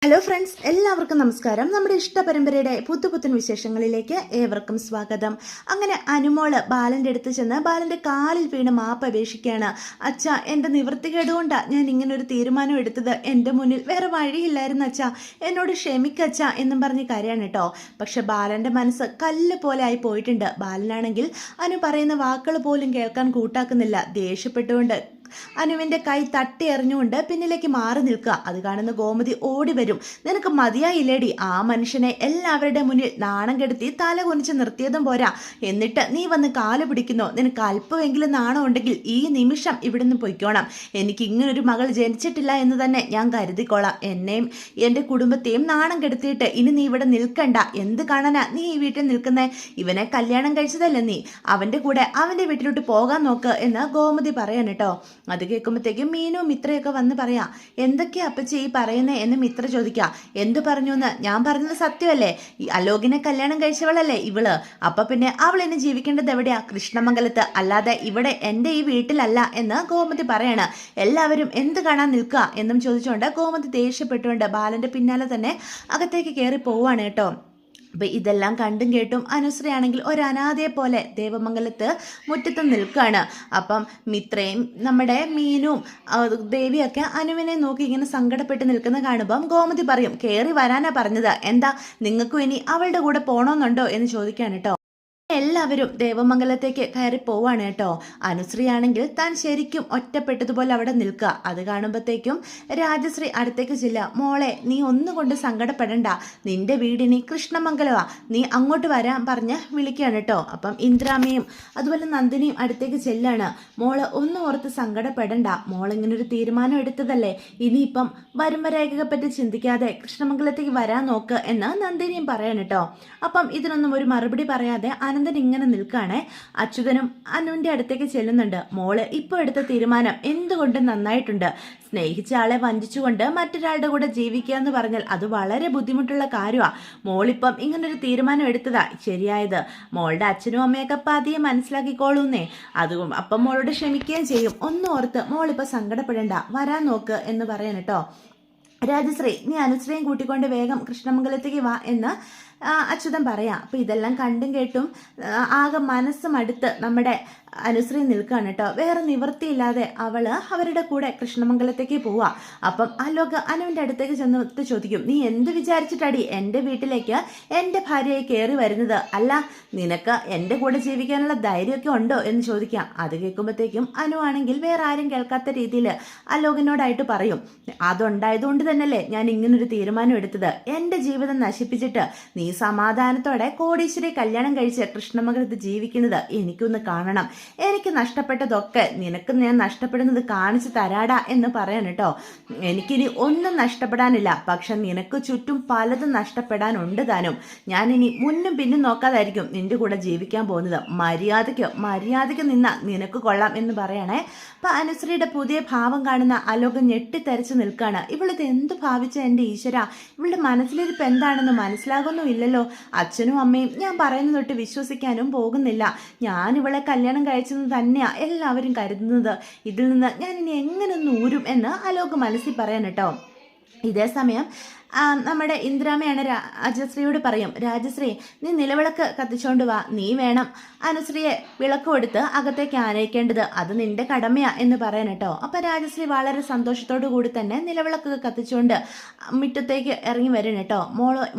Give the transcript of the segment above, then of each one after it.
Hello friends, എല്ലാവർക്കും നമസ്കാരം. നമ്മുടെ ഇഷ്ടപരമ്പരയുടെ പുത്തുപുത്തൻ വിശേഷങ്ങളിലേക്ക് ഏവർക്കും സ്വാഗതം. അങ്ങനെ അനുമോള് ബാലൻ്റെ അടുത്ത് ചെന്ന് ബാലൻ്റെ കാലിൽ വീണ് മാപ്പ് അപേക്ഷിക്കുകയാണ്. അച്ഛാ, എൻ്റെ നിവൃത്തികേടുകൊണ്ടാണ് ഞാൻ ഇങ്ങനൊരു തീരുമാനം എടുത്തത്. എൻ്റെ മുന്നിൽ വേറെ വഴിയില്ലായിരുന്നു അച്ഛാ, എന്നോട് ക്ഷമിക്കച്ഛ എന്നും പറഞ്ഞ് കരയാണ് കേട്ടോ. പക്ഷെ ബാലൻ്റെ മനസ്സ് കല്ല് പോലെ ആയി പോയിട്ടുണ്ട്. ബാലനാണെങ്കിൽ അനു പറയുന്ന വാക്കുകൾ പോലും കേൾക്കാൻ കൂട്ടാക്കുന്നില്ല. ദേഷ്യപ്പെട്ടുകൊണ്ട് അനുവിൻ്റെ കൈ തട്ടി എറിഞ്ഞുകൊണ്ട് പിന്നിലേക്ക് മാറി നിൽക്കുക. അത് കാണുന്ന ഗോമതി ഓടി വരും. നിനക്ക് മതിയായില്ലേടി ആ മനുഷ്യനെ എല്ലാവരുടെ മുന്നിൽ നാണം കെടുത്തി തല കുനിച്ച് നിർത്തിയതും പോരാ, എന്നിട്ട് നീ വന്ന് കാല് പിടിക്കുന്നോ? നിനക്ക് അല്പമെങ്കിലും നാണം ഉണ്ടെങ്കിൽ ഈ നിമിഷം ഇവിടുന്ന് പൊയ്ക്കോണം. എനിക്ക് ഇങ്ങനൊരു മകൾ ജനിച്ചിട്ടില്ല എന്ന് തന്നെ ഞാൻ കരുതിക്കോളാം. എന്നെയും എൻ്റെ കുടുംബത്തെയും നാണം കെടുത്തിയിട്ട് ഇനി നീ ഇവിടെ നിൽക്കണ്ട. എന്ത് കാണാനാ നീ ഈ വീട്ടിൽ നിൽക്കുന്നേ? ഇവനെ കല്യാണം കഴിച്ചതല്ലേ നീ? അവൻ്റെ കൂടെ അവൻ്റെ വീട്ടിലോട്ട് പോകാൻ നോക്ക് എന്ന് ഗോമതി പറയാൻ കേട്ടോ. അത് കേൾക്കുമ്പോഴത്തേക്കും മീനും മിത്രയൊക്കെ വന്ന് പറയാ, എന്തൊക്കെയാ അപ്പച്ചി ഈ പറയുന്നേ എന്ന് മിത്ര ചോദിക്കുക. എന്തു പറഞ്ഞു എന്ന്? ഞാൻ പറഞ്ഞത് സത്യമല്ലേ? ഈ അലോകിനെ കല്യാണം കഴിച്ചവളല്ലേ ഇവള്? അപ്പൊ പിന്നെ അവൾ എന്നെ ജീവിക്കേണ്ടത് എവിടെയാ? കൃഷ്ണമംഗലത്ത്, അല്ലാതെ ഇവിടെ എൻ്റെ ഈ വീട്ടിലല്ല എന്ന് ഗോമതി പറയാണ്. എല്ലാവരും എന്ത് കാണാൻ നിൽക്കുക എന്നും ചോദിച്ചുകൊണ്ട് ഗോമതി ദേഷ്യപ്പെട്ടുകൊണ്ട് ബാലന്റെ പിന്നാലെ തന്നെ അകത്തേക്ക് കയറി പോവാണ് കേട്ടോ. അപ്പം ഇതെല്ലാം കണ്ടും കേട്ടും അനുശ്രീയാണെങ്കിൽ ഒരു അനാഥയെ പോലെ ദേവമംഗലത്ത് മുറ്റത്ത് നിൽക്കുകയാണ്. അപ്പം മിത്രയും നമ്മുടെ മീനും ദേവിയൊക്കെ അനുവിനെ നോക്കി ഇങ്ങനെ സങ്കടപ്പെട്ട് നിൽക്കുന്ന കാണുമ്പം ഗോമതി പറയും, കയറി വരാനാ പറഞ്ഞത്, എന്താ നിങ്ങൾക്കും ഇനി അവളുടെ കൂടെ പോകണമെന്നുണ്ടോ എന്ന് ചോദിക്കാണ് കേട്ടോ. എല്ലാവരും ദേവമംഗലത്തേക്ക് കയറി പോവാണ് കേട്ടോ. അനുശ്രീ ആണെങ്കിൽ താൻ ശരിക്കും ഒറ്റപ്പെട്ടതുപോലെ അവിടെ നിൽക്കുക. അത് കാണുമ്പോഴത്തേക്കും രാജശ്രീ അടുത്തേക്ക് ചെല്ലുക. മോളെ, നീ ഒന്നുകൊണ്ട് സങ്കടപ്പെടണ്ട, നിന്റെ വീടിനി കൃഷ്ണമംഗലമാ, നീ അങ്ങോട്ട് വരാൻ പറഞ്ഞ് വിളിക്കുകയാണ് കേട്ടോ. അപ്പം ഇന്ദ്രാമയും അതുപോലെ നന്ദിനിയും അടുത്തേക്ക് ചെല്ലാണ്. മോള് ഒന്നും ഓർത്ത് സങ്കടപ്പെടണ്ട, മോളിങ്ങനൊരു തീരുമാനം എടുത്തതല്ലേ, ഇനിയിപ്പം വരുംവരേഖയെ പറ്റി ചിന്തിക്കാതെ കൃഷ്ണമംഗലത്തേക്ക് വരാൻ നോക്ക് എന്ന് നന്ദിനിയും പറയാൻ കേട്ടോ. അപ്പം ഇതിനൊന്നും ഒരു മറുപടി പറയാതെ അനന്തൻ ഇങ്ങനെ നിൽക്കുകയാണെ. അച്യുതനും അനുവിൻ്റെ അടുത്തേക്ക് ചെല്ലുന്നുണ്ട്. മോള് ഇപ്പോൾ എടുത്ത തീരുമാനം എന്തുകൊണ്ടും നന്നായിട്ടുണ്ട്. സ്നേഹിച്ച ആളെ വഞ്ചിച്ചുകൊണ്ട് മറ്റൊരാളുടെ കൂടെ ജീവിക്കുക എന്ന് പറഞ്ഞാൽ അത് വളരെ ബുദ്ധിമുട്ടുള്ള കാര്യമാണ്. മോളിപ്പം ഇങ്ങനൊരു തീരുമാനം എടുത്തതാ ശരിയായത്. മോളുടെ അച്ഛനും അമ്മയൊക്കെ പതിയെ മനസ്സിലാക്കിക്കോളൂന്നേ. അതും അപ്പം മോളോട് ക്ഷമിക്കുകയും ചെയ്യും. ഒന്നും ഓർത്ത് മോളിപ്പോൾ സങ്കടപ്പെടേണ്ട, വരാൻ നോക്ക് എന്ന് പറയാൻ കേട്ടോ. രാജശ്രീ, നീ അനുശ്രീയും കൂട്ടിക്കൊണ്ട് വേഗം കൃഷ്ണമംഗലത്തേക്ക് വാ എന്ന് അച്യുതൻ പറയാം. അപ്പം ഇതെല്ലാം കണ്ടും കേട്ടും ആകെ മനസ്സും അടുത്ത് നമ്മുടെ അനുശ്രീ നിൽക്കുകയാണ് കേട്ടോ. വേറെ നിവൃത്തിയില്ലാതെ അവള് അവരുടെ കൂടെ കൃഷ്ണമംഗലത്തേക്ക് പോവാ. അപ്പം അലോക് അനുവിൻ്റെ അടുത്തേക്ക് ചെന്നിട്ട് ചോദിക്കും, നീ എന്ത് വിചാരിച്ചിട്ടാടി എൻ്റെ വീട്ടിലേക്ക് എൻ്റെ ഭാര്യയായി കയറി വരുന്നത്? അല്ല, നിനക്ക് എൻ്റെ കൂടെ ജീവിക്കാനുള്ള ധൈര്യമൊക്കെ ഉണ്ടോ എന്ന് ചോദിക്കാം. അത് കേൾക്കുമ്പോഴത്തേക്കും അനു ആണെങ്കിൽ വേറെ ആരും കേൾക്കാത്ത രീതിയിൽ അലോകിനോടായിട്ട് പറയും, അതുണ്ടായതുകൊണ്ട് തന്നെയല്ലേ ഞാൻ ഇങ്ങനൊരു തീരുമാനം എടുത്തത്. എൻ്റെ ജീവിതം നശിപ്പിച്ചിട്ട് നീ സമാധാനത്തോടെ കോടീശ്വരി കല്യാണം കഴിച്ച് കൃഷ്ണമംഗലത്ത് ജീവിക്കുന്നത് എനിക്കൊന്ന് കാണണം. എനിക്ക് നഷ്ടപ്പെട്ടതൊക്കെ നിനക്ക് ഞാൻ നഷ്ടപ്പെടുന്നത് കാണിച്ചു തരാടാ എന്ന് പറയാൻ കേട്ടോ. എനിക്കിനി ഒന്നും നഷ്ടപ്പെടാനില്ല, പക്ഷെ നിനക്ക് ചുറ്റും പലതും നഷ്ടപ്പെടാനുണ്ട് താനും. ഞാനിനി മുന്നും പിന്നും നോക്കാതായിരിക്കും നിന്റെ കൂടെ ജീവിക്കാൻ പോകുന്നത്. മര്യാദയ്ക്ക് നിന്ന നിനക്ക് കൊള്ളാം എന്ന് പറയണേ. അപ്പൊ അനുശ്രീയുടെ പുതിയ ഭാവം കാണുന്ന അലോക് ഞെട്ടിത്തരച്ച് നിൽക്കുകയാണ്. ഇവളിത് എന്ത് ഭാവിച്ച എൻ്റെ ഈശ്വര, ഇവളുടെ മനസ്സിലിരിപ്പ് എന്താണെന്ന് മനസ്സിലാകുന്നുമില്ലല്ലോ. അച്ഛനും അമ്മയും ഞാൻ പറയുന്നത് തൊട്ട് വിശ്വസിക്കാനും പോകുന്നില്ല. ഞാൻ ഇവളെ കല്യാണം കഴിച്ചെന്ന് തന്നെയാ എല്ലാവരും കരുതുന്നത്. ഇതിൽ നിന്ന് ഞാൻ ഇനി എങ്ങനെ ഊരും എന്ന് അലോക് മനസ്സിൽ പറയാൻ കേട്ടോ. ഇതേ സമയം നമ്മുടെ ഇന്ദ്രാമയാണ് രാജശ്രീയോട് പറയും, രാജശ്രീ നീ നിലവിളക്ക് കത്തിച്ചോണ്ട് വാ, നീ വേണം അനുശ്രീയെ വിളക്ക് കൊടുത്ത് അകത്തേക്ക് ആനയിക്കേണ്ടത്, അത് നിന്റെ കടമയാ എന്ന് പറയാൻ കേട്ടോ. അപ്പം രാജശ്രീ വളരെ സന്തോഷത്തോടു കൂടി തന്നെ നിലവിളക്ക് കത്തിച്ചുകൊണ്ട് മുറ്റത്തേക്ക് ഇറങ്ങി വരും കേട്ടോ.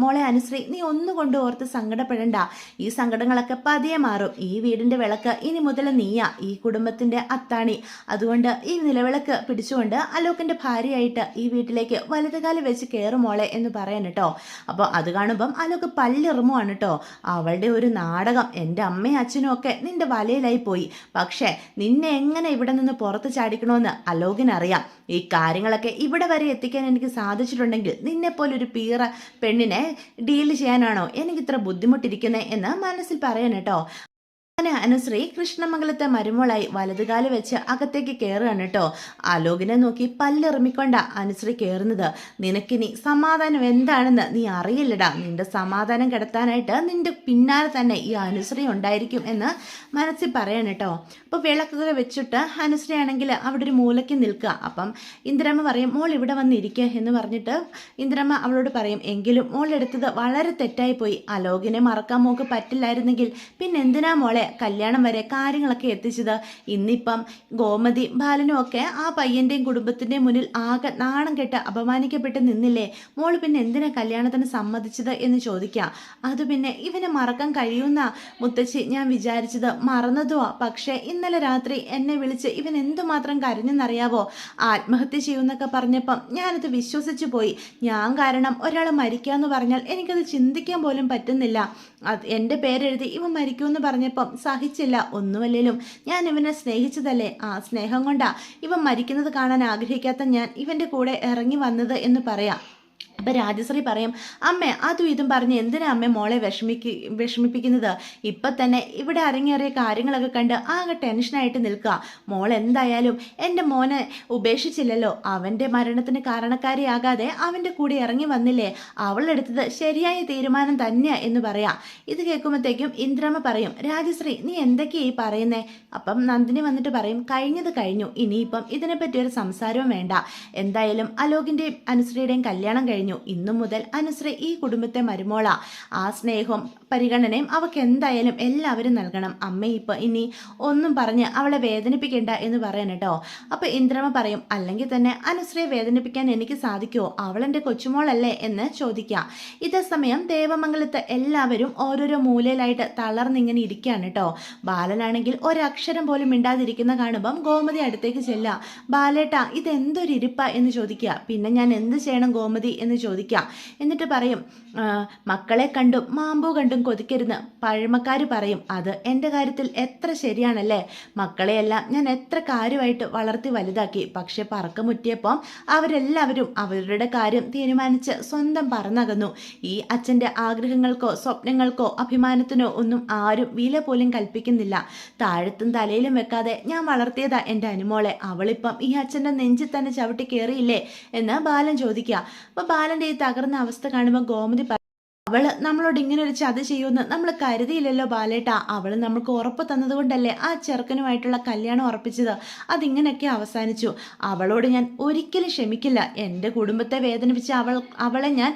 മോളെ അനുശ്രീ, നീ ഒന്നുകൊണ്ട് ഓർത്ത് സങ്കടപ്പെടണ്ട, ഈ സങ്കടങ്ങളൊക്കെ പതിയെ മാറും. ഈ വീടിൻ്റെ വിളക്ക് ഇനി മുതൽ നീയാ, ഈ കുടുംബത്തിൻ്റെ അത്താണി. അതുകൊണ്ട് ഈ നിലവിളക്ക് പിടിച്ചുകൊണ്ട് അലോകിൻ്റെ ഭാര്യയായിട്ട് ഈ വീട്ടിലേക്ക് വലതുകാലം വെച്ച് കയറുമോളെ എന്ന് പറയാൻ കേട്ടോ. അപ്പോൾ അത് കാണുമ്പം അലോക് പല്ലിറുമുവാണ് കേട്ടോ. അവളുടെ ഒരു നാടകം, എൻ്റെ അമ്മയും അച്ഛനും ഒക്കെ നിന്റെ വലയിലായി പോയി. പക്ഷേ നിന്നെ എങ്ങനെ ഇവിടെ നിന്ന് പുറത്ത് ചാടിക്കണമെന്ന് അലോകിനറിയാം. ഈ കാര്യങ്ങളൊക്കെ ഇവിടെ വരെ എത്തിക്കാൻ എനിക്ക് സാധിച്ചിട്ടുണ്ടെങ്കിൽ നിന്നെപ്പോലൊരു പീറ പെണ്ണിനെ ഡീൽ ചെയ്യാനാണോ എനിക്കിത്ര ബുദ്ധിമുട്ടിരിക്കുന്നത് എന്ന് മനസ്സിൽ പറയാൻ കേട്ടോ. അങ്ങനെ അനുശ്രീ കൃഷ്ണമംഗലത്തെ മരുമോളായി വലതുകാല് വെച്ച് അകത്തേക്ക് കയറുകയാണ് കേട്ടോ. ആലോകിനെ നോക്കി പല്ലെറിമിക്കൊണ്ട അനുശ്രീ കയറുന്നത്. നിനക്കിനി സമാധാനം എന്താണെന്ന് നീ അറിയില്ലടാ. നിന്റെ സമാധാനം കെടുത്താനായിട്ട് നിന്റെ പിന്നാലെ തന്നെ ഈ അനുശ്രീ ഉണ്ടായിരിക്കും എന്ന് മനസ്സിൽ പറയാണ് കേട്ടോ. അപ്പോൾ വിളക്കൊക്കെ വെച്ചിട്ട് അനുശ്രീ ആണെങ്കിൽ അവിടെ ഒരു മൂലയ്ക്ക് നിൽക്കുക. അപ്പം ഇന്ദിരമ്മ പറയും, മോൾ ഇവിടെ വന്നിരിക്കുക എന്ന് പറഞ്ഞിട്ട് ഇന്ദിരമ്മ അവളോട് പറയും, എങ്കിലും മോൾ എടുത്തത് വളരെ തെറ്റായി പോയി. അലോകിനെ മറക്കാൻ മോൾക്ക് പറ്റില്ലായിരുന്നെങ്കിൽ പിന്നെ എന്തിനാ മോളെ കല്യാണം വരെ കാര്യങ്ങളൊക്കെ എത്തിച്ചത്? ഇന്നിപ്പം ഗോമതി ബാലനും ഒക്കെ ആ പയ്യന്റെയും കുടുംബത്തിന്റെയും മുന്നിൽ ആകെ നാണം കെട്ട് അപമാനിക്കപ്പെട്ട് നിന്നില്ലേ? മോള് പിന്നെ എന്തിനാ കല്യാണത്തിന് സമ്മതിച്ചത് എന്ന് ചോദിക്കാം. അത് പിന്നെ ഇവനെ മറക്കാൻ കഴിയുന്ന മുത്തശ്ശി ഞാൻ വിചാരിച്ചത് മറന്നതുവാ. പക്ഷേ ഇന്നലെ രാത്രി എന്നെ വിളിച്ച് ഇവൻ എന്തുമാത്രം കരഞ്ഞെന്നറിയാവോ? ആത്മഹത്യ ചെയ്യുന്നൊക്കെ പറഞ്ഞപ്പം ഞാനത് വിശ്വസിച്ചു പോയി. ഞാൻ കാരണം ഒരാൾ മരിക്കാന്ന് പറഞ്ഞാൽ എനിക്കത് ചിന്തിക്കാൻ പോലും പറ്റുന്നില്ല. എൻ്റെ പേരെഴുതി ഇവൻ മരിക്കുമെന്ന് പറഞ്ഞപ്പം സഹിച്ചില്ല. ഒന്നുമല്ലേലും ഞാൻ ഇവനെ സ്നേഹിച്ചതല്ലേ. ആ സ്നേഹം കൊണ്ടാ ഇവൻ മരിക്കുന്നത് കാണാൻ ആഗ്രഹിക്കാത്ത ഞാൻ ഇവൻ്റെ കൂടെ ഇറങ്ങി വന്നത് എന്ന് പറയാം. അപ്പം രാജശ്രീ പറയും, അമ്മേ അതും ഇതും പറഞ്ഞ് എന്തിനാ അമ്മ മോളെ വിഷമിപ്പിക്കുന്നത്? ഇപ്പം തന്നെ ഇവിടെ അരങ്ങേറിയ കാര്യങ്ങളൊക്കെ കണ്ട് ആകെ ടെൻഷനായിട്ട് നിൽക്കുക. മോൾ എന്തായാലും എൻ്റെ മോനെ ഉപേക്ഷിച്ചില്ലല്ലോ. അവൻ്റെ മരണത്തിന് കാരണക്കാരിയാകാതെ അവൻ്റെ കൂടെ ഇറങ്ങി വന്നില്ലേ? അവളെടുത്തത് ശരിയായ തീരുമാനം തന്നെയാ എന്ന് പറയാം. ഇത് കേൾക്കുമ്പോഴത്തേക്കും ഇന്ദ്രമ്മ പറയും, രാജശ്രീ നീ എന്തൊക്കെയാ ഈ പറയുന്നേ? അപ്പം നന്ദിനി വന്നിട്ട് പറയും, കഴിഞ്ഞത് കഴിഞ്ഞു. ഇനിയിപ്പം ഇതിനെപ്പറ്റി ഒരു സംസാരവും വേണ്ട. എന്തായാലും അലോകിൻ്റെയും അനുശ്രീയുടെയും കല്യാണം കഴിഞ്ഞു. ഇന്നു മുതൽ അനുശ്രീ ഈ കുടുംബത്തെ മരുമോള. ആ സ്നേഹവും പരിഗണനയും അവൾക്ക് എന്തായാലും എല്ലാവരും നൽകണം. അമ്മ ഇപ്പൊ ഇനി ഒന്നും പറഞ്ഞ് അവളെ വേദനിപ്പിക്കേണ്ട എന്ന് പറയാൻ കേട്ടോ. അപ്പൊ ഇന്ദ്രമ്മ പറയും, അല്ലെങ്കിൽ തന്നെ അനുശ്രീയെ വേദനിപ്പിക്കാൻ എനിക്ക് സാധിക്കുമോ? അവളെന്റെ കൊച്ചുമോളല്ലേ എന്ന് ചോദിക്കാം. ഇതേ സമയം ദേവമംഗലത്ത് എല്ലാവരും ഓരോരോ മൂലയിലായിട്ട് തളർന്നിങ്ങനെ ഇരിക്കുകയാണ് കേട്ടോ. ബാലനാണെങ്കിൽ ഒരക്ഷരം പോലും മിണ്ടാതിരിക്കുന്ന കാണുമ്പം ഗോമതി അടുത്തേക്ക് ചെല്ലുക. ബാലേട്ട ഇതെന്തൊരു ഇരിപ്പ എന്ന് ചോദിക്കുക. പിന്നെ ഞാൻ എന്ത് ചെയ്യണം ഗോമതി എന്ന് ചോദിക്കാം. എന്നിട്ട് പറയും, മക്കളെ കണ്ടും മാമ്പൂ കണ്ടും കൊതിക്കരുന്ന് പഴമക്കാർ പറയും. അത് എൻ്റെ കാര്യത്തിൽ എത്ര ശരിയാണല്ലേ? മക്കളെയെല്ലാം ഞാൻ എത്ര കാര്യമായിട്ട് വളർത്തി വലുതാക്കി. പക്ഷെ പറക്കമുറ്റിയപ്പം അവരെല്ലാവരും അവരുടെ കാര്യം തീരുമാനിച്ച് സ്വന്തം പറന്നകന്നു. ഈ അച്ഛൻ്റെ ആഗ്രഹങ്ങൾക്കോ സ്വപ്നങ്ങൾക്കോ അഭിമാനത്തിനോ ഒന്നും ആരും വില പോലും കൽപ്പിക്കുന്നില്ല. താഴത്തും തലയിലും വെക്കാതെ ഞാൻ വളർത്തിയതാ എൻ്റെ അനുമോളെ. അവളിപ്പം ഈ അച്ഛൻ്റെ നെഞ്ചിൽ തന്നെ ചവിട്ടി കയറിയില്ലേ എന്ന് ബാലൻ ചോദിക്കുക. അപ്പോൾ ബാലൻ്റെ ഈ തകർന്ന അവസ്ഥ കാണുമ്പോൾ ഗോമതി അവള് നമ്മളോട് ഇങ്ങനെ ഒരു ചതി ചെയ്യുമെന്ന് നമ്മൾ കരുതിയില്ലല്ലോ ബാലേട്ടാ. അവള് നമ്മൾക്ക് ഉറപ്പ് തന്നതുകൊണ്ടല്ലേ ആ ചെറുക്കനുമായിട്ടുള്ള കല്യാണം ഉറപ്പിച്ചത്. അതിങ്ങനെയൊക്കെ അവസാനിച്ചു. അവളോട് ഞാൻ ഒരിക്കലും ക്ഷമിക്കില്ല. എൻ്റെ കുടുംബത്തെ വേദനിപ്പിച്ച് അവളെ ഞാൻ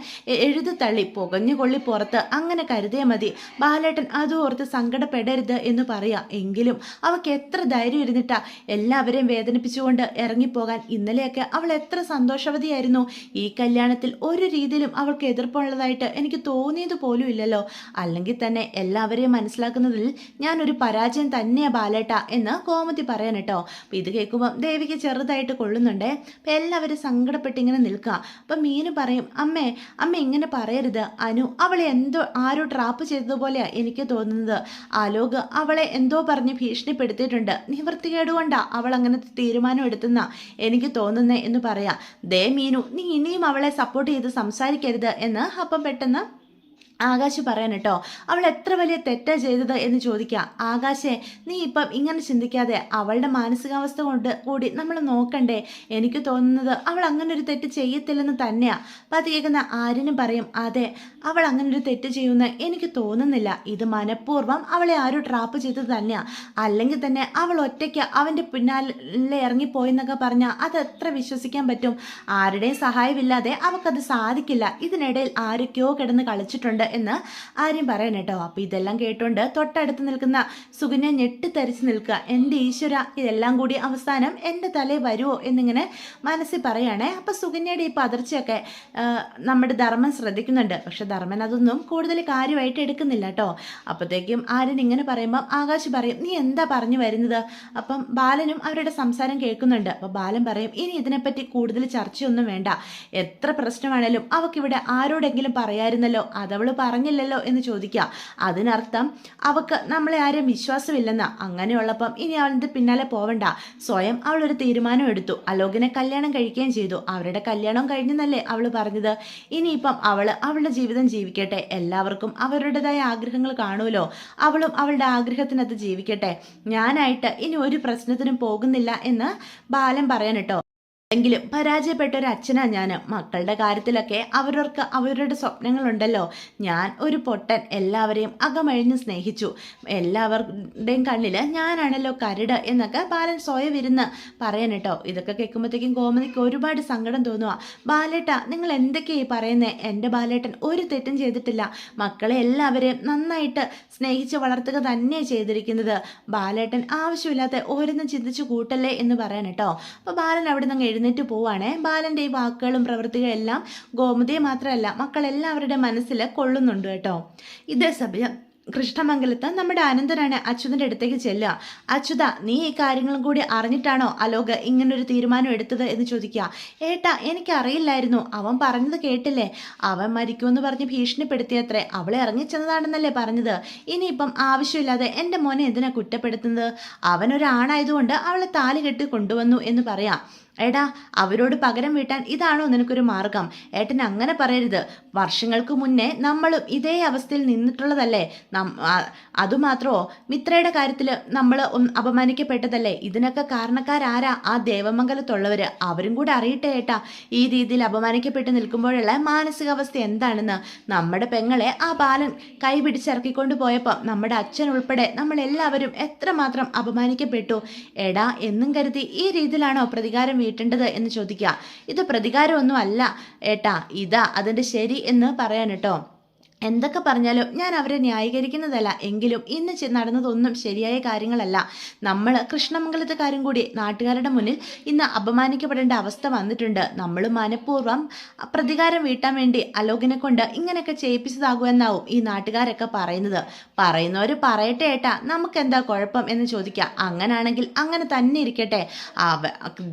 എഴുതി പുകഞ്ഞു കൊള്ളി പുറത്ത് അങ്ങനെ കരുതിയാൽ മതി. ബാലേട്ടൻ അതും ഓർത്ത് സങ്കടപ്പെടരുത് എന്ന് പറയാം. എങ്കിലും അവൾക്ക് എത്ര ധൈര്യം ഇരുന്നിട്ടാ എല്ലാവരെയും വേദനിപ്പിച്ചുകൊണ്ട് ഇറങ്ങിപ്പോകാൻ. ഇന്നലെയൊക്കെ അവൾ എത്ര സന്തോഷവതിയായിരുന്നു. ഈ കല്യാണത്തിൽ ഒരു രീതിയിലും അവൾക്ക് എതിർപ്പുള്ളതായിട്ട് എനിക്ക് തോന്നിയത് പോലും ഇല്ലല്ലോ. അല്ലെങ്കിൽ തന്നെ എല്ലാവരെയും മനസ്സിലാക്കുന്നതിൽ ഞാനൊരു പരാജയം തന്നെയാ ബാലേട്ട എന്ന് കോമതി പറയാൻ കേട്ടോ. അപ്പം ഇത് കേൾക്കുമ്പോൾ ദേവിക്ക് ചെറുതായിട്ട് കൊള്ളുന്നുണ്ടേ. അപ്പം എല്ലാവരും സങ്കടപ്പെട്ടിങ്ങനെ നിൽക്കുക. അപ്പം മീനു പറയും, അമ്മ ഇങ്ങനെ പറയരുത്. അനു അവളെ എന്തോ ആരോ ട്രാപ്പ് ചെയ്തതുപോലെയാ എനിക്ക് തോന്നുന്നത്. ആലോക് അവളെ എന്തോ പറഞ്ഞ് ഭീഷണിപ്പെടുത്തിയിട്ടുണ്ട്. നിവൃത്തികേടുകൊണ്ടാ അവൾ അങ്ങനത്തെ തീരുമാനം എടുത്തുന്ന എനിക്ക് തോന്നുന്നേ എന്ന് പറയാം. ദേ മീനു, നീ ഇനിയും അവളെ സപ്പോർട്ട് ചെയ്ത് സംസാരിക്കരുത് എന്ന് അപ്പം പെട്ടെന്ന് ആകാശ് പറയാൻ കേട്ടോ. അവൾ എത്ര വലിയ തെറ്റാ ചെയ്തത് എന്ന് ചോദിക്കാം. ആകാശേ നീ ഇപ്പം ഇങ്ങനെ ചിന്തിക്കാതെ അവളുടെ മാനസികാവസ്ഥ കൊണ്ട് കൂടി നമ്മൾ നോക്കണ്ടേ? എനിക്ക് തോന്നുന്നത് അവൾ അങ്ങനെ ഒരു തെറ്റ് ചെയ്യത്തില്ലെന്ന് തന്നെയാ. അപ്പം അത് കേൾക്കുന്ന ആരിനും പറയും, അതെ അവൾ അങ്ങനെ ഒരു തെറ്റ് ചെയ്യുമെന്ന് എനിക്ക് തോന്നുന്നില്ല. ഇത് മനഃപൂർവ്വം അവളെ ആരും ട്രാപ്പ് ചെയ്തത് തന്നെയാ. അല്ലെങ്കിൽ തന്നെ അവൾ ഒറ്റയ്ക്ക് അവൻ്റെ പിന്നാലെ ഇറങ്ങിപ്പോയെന്നൊക്കെ പറഞ്ഞാൽ അത് എത്ര വിശ്വസിക്കാൻ പറ്റും? ആരുടെയും സഹായമില്ലാതെ അവൾക്കത് സാധിക്കില്ല. ഇതിനിടയിൽ ആരൊക്കെയോ കിടന്ന് കളിച്ചിട്ടുണ്ട് എന്ന് ആര്യം പറയാൻ കേട്ടോ. അപ്പൊ ഇതെല്ലാം കേട്ടോണ്ട് തൊട്ടടുത്ത് നിൽക്കുന്ന സുകന്യ ഞെട്ടിത്തരിച്ച് നിൽക്കുക. എൻ്റെ ഈശ്വര, ഇതെല്ലാം കൂടി അവസാനം എൻ്റെ തലയിൽ വരുമോ എന്നിങ്ങനെ മനസ്സിൽ പറയുകയാണേ. അപ്പൊ സുകന്യയുടെ ഈ പതർച്ചയൊക്കെ നമ്മുടെ ധർമ്മൻ ശ്രദ്ധിക്കുന്നുണ്ട്. പക്ഷെ ധർമ്മൻ അതൊന്നും കൂടുതൽ കാര്യമായിട്ട് എടുക്കുന്നില്ല കേട്ടോ. അപ്പോഴത്തേക്കും ആര്യൻ ഇങ്ങനെ പറയുമ്പം ആകാശ് പറയും, നീ എന്താ പറഞ്ഞു വരുന്നത്? അപ്പം ബാലനും അവരുടെ സംസാരം കേൾക്കുന്നുണ്ട്. അപ്പൊ ബാലൻ പറയും, ഇനി ഇതിനെപ്പറ്റി കൂടുതൽ ചർച്ചയൊന്നും വേണ്ട. എത്ര പ്രശ്നമാണേലും അവക്കിവിടെ ആരോടെങ്കിലും പറയായിരുന്നല്ലോ. അതവള് പറഞ്ഞില്ലല്ലോ എന്ന് ചോദിക്കുക. അതിനർത്ഥം അവൾക്ക് നമ്മളെ ആരും വിശ്വാസമില്ലെന്ന. അങ്ങനെയുള്ളപ്പം ഇനി അവളുടെ പിന്നാലെ പോവണ്ട. സ്വയം അവളൊരു തീരുമാനം എടുത്തു. അലോകിനെ കല്യാണം കഴിക്കുകയും ചെയ്തു. അവരുടെ കല്യാണം കഴിഞ്ഞെന്നല്ലേ അവൾ പറഞ്ഞത്. ഇനിയിപ്പം അവളുടെ ജീവിതം ജീവിക്കട്ടെ. എല്ലാവർക്കും അവരുടേതായ ആഗ്രഹങ്ങൾ കാണുമല്ലോ. അവളും അവളുടെ ആഗ്രഹത്തിനകത്ത് ജീവിക്കട്ടെ. ഞാനായിട്ട് ഇനി ഒരു പ്രശ്നത്തിനും പോകുന്നില്ല എന്ന് ബാലൻ പറയാൻ കേട്ടോ. എങ്കിലും പരാജയപ്പെട്ട ഒരു അച്ഛനാ ഞാൻ. മക്കളുടെ കാര്യത്തിലൊക്കെ അവരുടെ സ്വപ്നങ്ങളുണ്ടല്ലോ. ഞാൻ ഒരു പൊട്ടൻ. എല്ലാവരെയും അകമഴിഞ്ഞ് സ്നേഹിച്ചു. എല്ലാവരുടെയും കണ്ണിൽ ഞാനാണല്ലോ കരട് എന്നൊക്കെ ബാലൻ സ്വയം ഇരുന്ന് പറയാൻ കേട്ടോ. ഇതൊക്കെ കേൾക്കുമ്പോഴത്തേക്കും ഗോമതിക്ക് ഒരുപാട് സങ്കടം തോന്നുക. ബാലേട്ട, നിങ്ങൾ എന്തൊക്കെയായി പറയുന്നേ? എൻ്റെ ബാലേട്ടൻ ഒരു തെറ്റും ചെയ്തിട്ടില്ല. മക്കളെ എല്ലാവരെയും നന്നായിട്ട് സ്നേഹിച്ച് വളർത്തുക തന്നെയാണ് ചെയ്തിരിക്കുന്നത്. ബാലേട്ടൻ ആവശ്യമില്ലാത്ത ഓരോന്നും ചിന്തിച്ചു കൂട്ടല്ലേ എന്ന് പറയാൻ കേട്ടോ. അപ്പോൾ ബാലൻ അവിടെ നിന്ന് എഴുന്നേറ്റ് പോവാണേ. ബാലന്റെ ഈ വാക്കുകളും പ്രവൃത്തികളും എല്ലാം ഗോമതിയെ മാത്രമല്ല മക്കളെല്ലാവരുടെ മനസ്സിൽ കൊള്ളുന്നുണ്ട് കേട്ടോ. ഇതേ സമയം കൃഷ്ണമംഗലത്ത് നമ്മുടെ അനന്തനാണ് അച്യുതന്റെ അടുത്തേക്ക് ചെല്ലുക. അച്യുത, നീ ഈ കാര്യങ്ങളും കൂടി അറിഞ്ഞിട്ടാണോ അലോക് ഇങ്ങനൊരു തീരുമാനം എടുത്തത് എന്ന് ചോദിക്കുക. ഏട്ടാ, എനിക്കറിയില്ലായിരുന്നു. അവൻ പറഞ്ഞത് കേട്ടില്ലേ? അവൻ മരിക്കുമെന്ന് പറഞ്ഞ് ഭീഷണിപ്പെടുത്തിയത്രേ. അവളെ ഇറങ്ങിച്ചെന്നതാണെന്നല്ലേ പറഞ്ഞത്. ഇനിയിപ്പം ആവശ്യമില്ലാതെ എൻ്റെ മോനെ എന്തിനാ കുറ്റപ്പെടുത്തുന്നത്? അവനൊരാണായതുകൊണ്ട് അവളെ താലി കെട്ടി കൊണ്ടുവന്നു എന്ന് പറയാം. ഏടാ, അവരോട് പകരം വീട്ടാൻ ഇതാണോ നിനക്കൊരു മാർഗം? ഏട്ടൻ അങ്ങനെ പറയരുത്. വർഷങ്ങൾക്ക് മുന്നേ നമ്മളും ഇതേ അവസ്ഥയിൽ നിന്നിട്ടുള്ളതല്ലേ. അതുമാത്രമോ, മിത്രയുടെ കാര്യത്തിൽ നമ്മൾ അപമാനിക്കപ്പെട്ടതല്ലേ. ഇതിനൊക്കെ കാരണക്കാരാരാ? ആ ദേവമംഗലത്തുള്ളവര്. അവരും കൂടെ അറിയട്ടെ ഏട്ടാ, ഈ രീതിയിൽ അപമാനിക്കപ്പെട്ട് നിൽക്കുമ്പോഴുള്ള മാനസികാവസ്ഥ എന്താണെന്ന്. നമ്മുടെ പെങ്ങളെ ആ ബാലൻ കൈ പിടിച്ചിറക്കിക്കൊണ്ട് പോയപ്പോൾ നമ്മുടെ അച്ഛൻ ഉൾപ്പെടെ നമ്മളെല്ലാവരും എത്രമാത്രം അപമാനിക്കപ്പെട്ടു. എടാ, എന്നും കരുതി ഈ രീതിയിലാണോ പ്രതികാരം വീട്ടേണ്ടത് എന്ന് ചോദിക്കുക. ഇത് പ്രതികാരമൊന്നും അല്ല ഏട്ടാ, ഇതാ അതിൻ്റെ ശരി എന്ന് പറയാൻ കേട്ടോ. എന്തൊക്കെ പറഞ്ഞാലും ഞാൻ അവരെ ന്യായീകരിക്കുന്നതല്ല. എങ്കിലും ഇന്ന് നടന്നതൊന്നും ശരിയായ കാര്യങ്ങളല്ല. നമ്മൾ കൃഷ്ണമംഗലത്തെ കാര്യം കൂടി നാട്ടുകാരുടെ മുന്നിൽ ഇന്ന് അപമാനിക്കപ്പെടേണ്ട അവസ്ഥ വന്നിട്ടുണ്ട്. നമ്മൾ മനഃപൂർവ്വം പ്രതികാരം വീട്ടാൻ വേണ്ടി അലോകിനെ കൊണ്ട് ഇങ്ങനെയൊക്കെ ചെയ്യിപ്പിച്ചതാകുമെന്നാവും ഈ നാട്ടുകാരൊക്കെ പറയുന്നത്. പറയുന്നവർ പറയട്ടെ ഏട്ടാ, നമുക്കെന്താ കുഴപ്പം എന്ന് ചോദിക്കുക. അങ്ങനാണെങ്കിൽ അങ്ങനെ തന്നെ ഇരിക്കട്ടെ.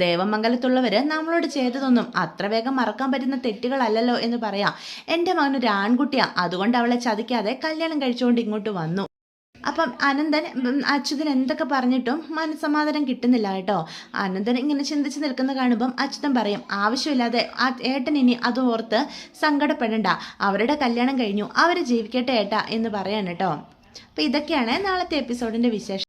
ദേവമംഗലത്തുള്ളവർ നമ്മളോട് ചെയ്തതൊന്നും അത്ര വേഗം മറക്കാൻ പറ്റുന്ന തെറ്റുകളല്ലല്ലോ എന്ന് പറയാം. എൻ്റെ മകനൊരു ആൺകുട്ടിയാ, അതുകൊണ്ട് അവളെ ചതിക്കാതെ കല്യാണം കഴിച്ചുകൊണ്ട് ഇങ്ങോട്ട് വന്നു. അപ്പം അച്യുതൻ എന്തൊക്കെ പറഞ്ഞിട്ടും മനസ്സമാധാനം കിട്ടുന്നില്ല കേട്ടോ. അനന്തൻ ഇങ്ങനെ ചിന്തിച്ച് നിൽക്കുന്ന കാണുമ്പം അച്യുതൻ പറയും, ആവശ്യമില്ലാതെ ആ ഏട്ടൻ ഇനി അത് ഓർത്ത് സങ്കടപ്പെടണ്ട. അവരുടെ കല്യാണം കഴിഞ്ഞു, അവർ ജീവിക്കട്ടെ ഏട്ടാ എന്ന് പറയാൻ കേട്ടോ. അപ്പം ഇതൊക്കെയാണ് നാളത്തെ എപ്പിസോഡിൻ്റെ വിശേഷം.